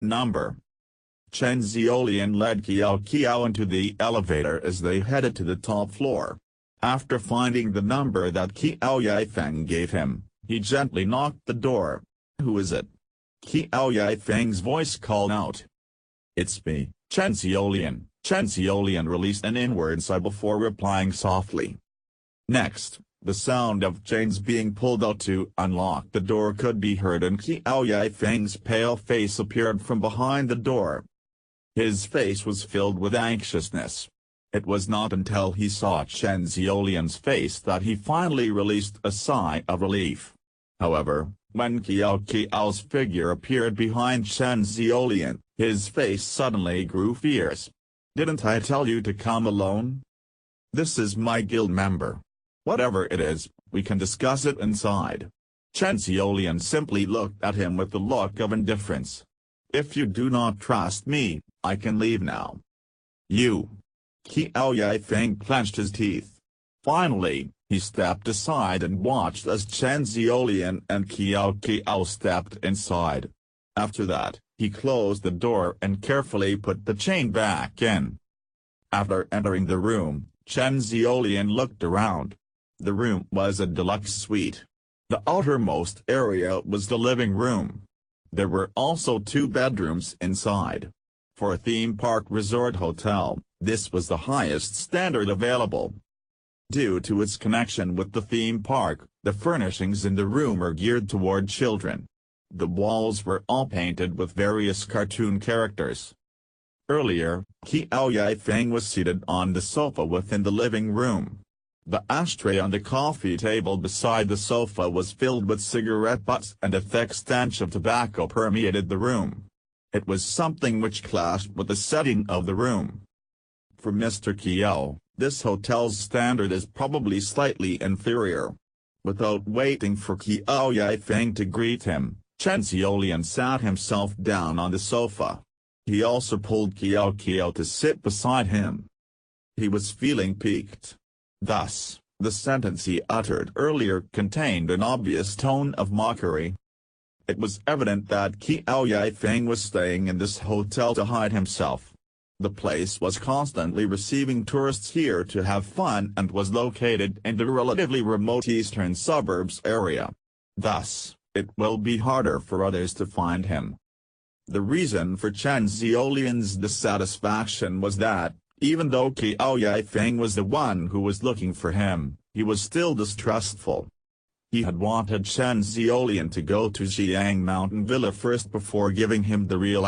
Number. Chen Xiaolian led Kiao Kiao into the elevator as they headed to the top floor. After finding the number that Kiao Yaifeng gave him, he gently knocked the door. "Who is it?" Kiao Yaifeng's voice called out. "It's me, Chen Xiaolian." Chen Xiaolian released an inward sigh before replying softly. Next, the sound of chains being pulled out to unlock the door could be heard, and Kiao Yaifeng's pale face appeared from behind the door. His face was filled with anxiousness. It was not until he saw Chen Xiaolian's face that he finally released a sigh of relief. However, when Kiao Kiao's figure appeared behind Chen Xiaolian, his face suddenly grew fierce. "Didn't I tell you to come alone? This is my guild member. Whatever it is, we can discuss it inside." Chen Xiaolian simply looked at him with a look of indifference. "If you do not trust me, I can leave now." "You." Kiao Yaifeng clenched his teeth. Finally, he stepped aside and watched as Chen Xiaolian and Kiao Kiao stepped inside. After that, he closed the door and carefully put the chain back in. After entering the room, Chen Xiaolian looked around. The room was a deluxe suite. The outermost area was the living room. There were also 2 bedrooms inside. For a theme park resort hotel, this was the highest standard available. Due to its connection with the theme park, the furnishings in the room are geared toward children. The walls were all painted with various cartoon characters. Earlier, Kiao Yaifeng was seated on the sofa within the living room. The ashtray on the coffee table beside the sofa was filled with cigarette butts, and a thick stench of tobacco permeated the room. It was something which clashed with the setting of the room. For Mr. Kiao, this hotel's standard is probably slightly inferior. Without waiting for Kiao Yaifeng to greet him, Chen Xiaolian sat himself down on the sofa. He also pulled Kiao Kiao to sit beside him. He was feeling piqued. Thus, the sentence he uttered earlier contained an obvious tone of mockery. It was evident that Kiao Yaifeng was staying in this hotel to hide himself. The place was constantly receiving tourists here to have fun and was located in the relatively remote eastern suburbs area. Thus, it will be harder for others to find him. The reason for Chen Xiaolian's dissatisfaction was that, even though Kiao Yaifeng was the one who was looking for him, he was still distrustful. He had wanted Chen Xiaolian to go to Jiang Mountain Villa first before giving him the real